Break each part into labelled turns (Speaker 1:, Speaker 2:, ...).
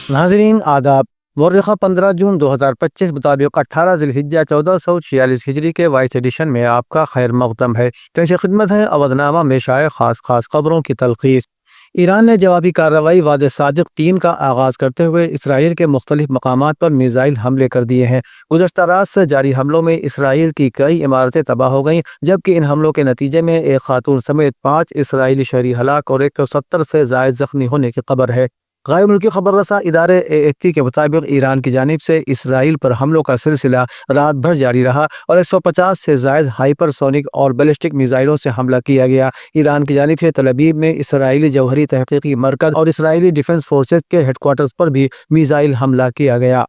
Speaker 1: ناظرین آداب، مورخہ 15 جون 2025 مطابق 18 ذی الحجہ 1446 ہجری کے وائس ایڈیشن میں آپ کا خیر مقدم ہے۔ پیش خدمت ہے اودھ نامہ میں شائع خاص خبروں کی تلخیص۔ ایران نے جوابی کارروائی وعدہ صادق 3 کا آغاز کرتے ہوئے اسرائیل کے مختلف مقامات پر میزائل حملے کر دیے ہیں۔ گزشتہ رات سے جاری حملوں میں اسرائیل کی کئی عمارتیں تباہ ہو گئیں، جبکہ ان حملوں کے نتیجے میں ایک خاتون سمیت 5 اسرائیلی شہری ہلاک اور 170 سے زائد زخمی ہونے کی خبر ہے۔ غیر ملکی خبر رساں ادارے AFP کے مطابق ایران کی جانب سے اسرائیل پر حملوں کا سلسلہ رات بھر جاری رہا اور 150 سے زائد ہائپر سونک اور بیلسٹک میزائلوں سے حملہ کیا گیا۔ ایران کی جانب سے تل ابیب میں اسرائیلی جوہری تحقیقی مرکز اور اسرائیلی ڈیفنس فورسز کے ہیڈ کوارٹرز پر بھی میزائل حملہ کیا گیا۔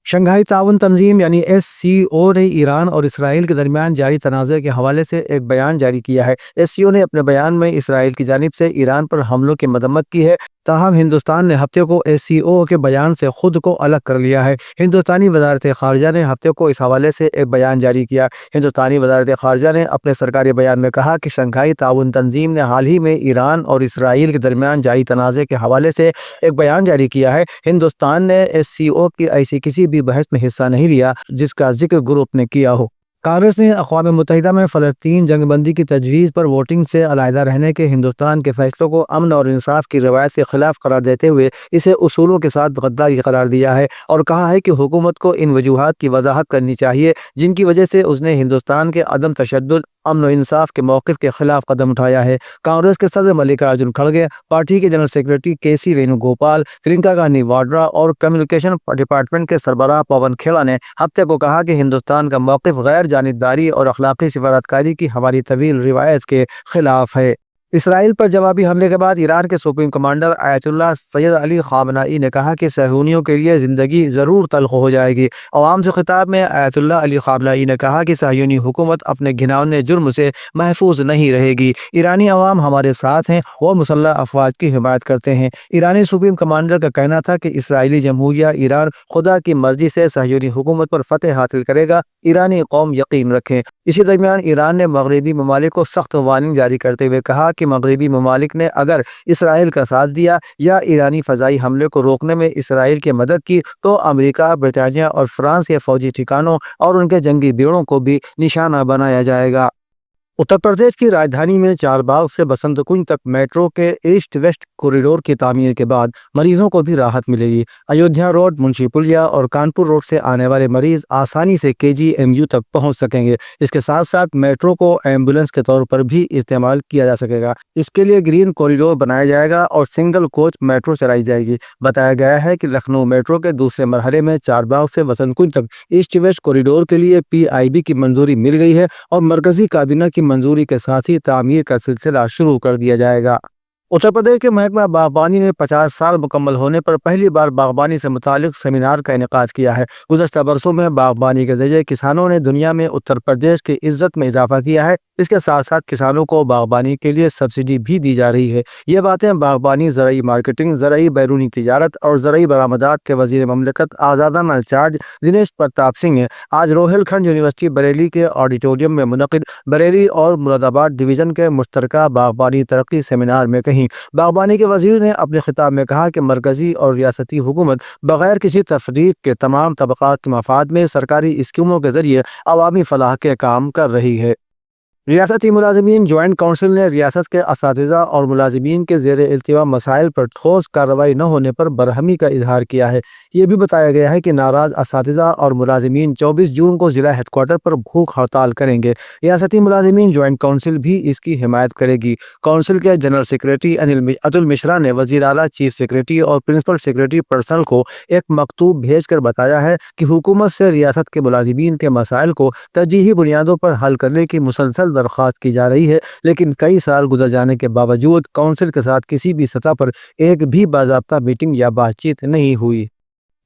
Speaker 1: شنگھائی تعاون تنظیم یعنی SCO نے ایران اور اسرائیل کے درمیان جاری تنازع کے حوالے سے ایک بیان جاری کیا ہے۔ SCO نے اپنے بیان میں اسرائیل کی جانب سے ایران پر حملوں کی مذمت کی ہے، تاہم ہندوستان نے ہفتے کو SCO کے بیان سے خود کو الگ کر لیا ہے۔ ہندوستانی وزارت خارجہ نے ہفتے کو اس حوالے سے ایک بیان جاری کیا۔ ہندوستانی وزارت خارجہ نے اپنے سرکاری بیان میں کہا کہ شنگھائی تعاون تنظیم نے حال ہی میں ایران اور اسرائیل کے درمیان جاری تنازع کے حوالے سے ایک بیان جاری کیا ہے۔ ہندوستان نے SCO کی ایسی کسی بھی بحث میں حصہ نہیں لیا جس کا ذکر گروپ نے کیا ہو۔ کانگریس نے اقوام متحدہ میں فلسطین جنگ بندی کی تجویز پر ووٹنگ سے علیحدہ رہنے کے ہندوستان کے فیصلوں کو امن اور انصاف کی روایت کے خلاف قرار دیتے ہوئے اسے اصولوں کے ساتھ غداری قرار دیا ہے اور کہا ہے کہ حکومت کو ان وجوہات کی وضاحت کرنی چاہیے جن کی وجہ سے اس نے ہندوستان کے عدم تشدد، امن و انصاف کے موقف کے خلاف قدم اٹھایا ہے۔ کانگریس کے صدر ملکارجن کھڑگے، پارٹی کے general secretary KC Venugopal, Priyanka Gandhi Vadra اور کمیونیکیشن ڈپارٹمنٹ کے سربراہ پون کھیڑا نے ہفتے کو کہا کہ ہندوستان کا موقف غیر جانبداری اور اخلاقی سفارتکاری کی ہماری طویل روایت کے خلاف ہے۔ اسرائیل پر جوابی حملے کے بعد ایران کے سپریم کمانڈر آیت اللہ سید علی خامنائی نے کہا کہ صہیونیوں کے لیے زندگی ضرور تلخ ہو جائے گی۔ عوام سے خطاب میں آیت اللہ علی خامنائی نے کہا کہ صہیونی حکومت اپنے گھناؤنے جرم سے محفوظ نہیں رہے گی۔ ایرانی عوام ہمارے ساتھ ہیں، وہ مسلح افواج کی حمایت کرتے ہیں۔ ایرانی سپریم کمانڈر کا کہنا تھا کہ اسرائیلی جمہوریہ ایران خدا کی مرضی سے صہیونی حکومت پر فتح حاصل کرے گا، ایرانی قوم یقین رکھیں۔ اسی درمیان ایران نے مغربی ممالک کو سخت وارننگ جاری کرتے ہوئے کہا کہ مغربی ممالک نے اگر اسرائیل کا ساتھ دیا یا ایرانی فضائی حملے کو روکنے میں اسرائیل کی مدد کی تو امریکہ، برطانیہ اور فرانس کے فوجی ٹھکانوں اور ان کے جنگی بیڑوں کو بھی نشانہ بنایا جائے گا۔ اتر پردیش کی راجدھانی میں چار باغ سے بسنت کنج تک میٹرو کے ایسٹ ویسٹ کوریڈور کی تعمیر کے بعد مریضوں کو بھی راحت ملے گی۔ ایودھیا روڈ، منشی پلیا اور کانپور روڈ سے آنے والے مریض آسانی سے KGMU تک پہنچ سکیں گے۔ اس کے ساتھ ساتھ میٹرو کو ایمبولینس کے طور پر بھی استعمال کیا جا سکے گا۔ اس کے لیے گرین کوریڈور بنایا جائے گا اور سنگل کوچ میٹرو چلائی جائے گی۔ بتایا گیا ہے کہ لکھنؤ میٹرو کے دوسرے مرحلے میں چار باغ سے بسنت کنج تک ایسٹ ویسٹ کوریڈور کے لیے PIB کی منظوری مل گئی ہے اور مرکزی کابینہ کی منظوری کے ساتھ ہی تعمیر کا سلسلہ شروع کر دیا جائے گا۔ اتر پردیش کے محکمہ باغبانی نے 50 سال مکمل ہونے پر پہلی بار باغبانی سے متعلق سیمینار کا انعقاد کیا ہے۔ گزشتہ برسوں میں باغبانی کے ذریعے کسانوں نے دنیا میں اتر پردیش کی عزت میں اضافہ کیا ہے۔ اس کے ساتھ ساتھ کسانوں کو باغبانی کے لیے سبسڈی بھی دی جا رہی ہے۔ یہ باتیں باغبانی، زرعی مارکیٹنگ، زرعی بیرونی تجارت اور زرعی برآمدات کے وزیر مملکت آزادانہ انچارج دنیش پرتاپ سنگھ نے آج روہیل کھنڈ یونیورسٹی بریلی کے آڈیٹوریم میں منعقد بریلی اور مراد آباد ڈویژن کے مشترکہ باغبانی ترقی سیمینار میں کہیں۔ باغبانی کے وزیر نے اپنے خطاب میں کہا کہ مرکزی اور ریاستی حکومت بغیر کسی تفریق کے تمام طبقات کے مفاد میں سرکاری اسکیموں کے ذریعے عوامی فلاح کے کام کر رہی ہے۔ ریاستی ملازمین جوائنٹ کونسل نے ریاست کے اساتذہ اور ملازمین کے زیر التوا مسائل پر ٹھوس کارروائی نہ ہونے پر برہمی کا اظہار کیا ہے۔ یہ بھی بتایا گیا ہے کہ ناراض اساتذہ اور ملازمین 24 جون کو ضلع ہیڈ کوارٹر پر بھوک ہڑتال کریں گے۔ ریاستی ملازمین جوائنٹ کونسل بھی اس کی حمایت کرے گی۔ کونسل کے جنرل سیکرٹری اتل مشرا نے وزیر اعلیٰ، چیف سیکرٹری اور پرنسپل سیکرٹری پرسنل کو ایک مکتوب بھیج کر بتایا ہے کہ حکومت سے ریاست کے ملازمین کے مسائل کو ترجیحی بنیادوں پر حل کرنے کی مسلسل درخواست کی جا رہی ہے، لیکن کئی سال گزر جانے کے باوجود کونسل کے ساتھ کسی بھی سطح پر ایک بھی باضابطہ میٹنگ یا بات چیت نہیں ہوئی۔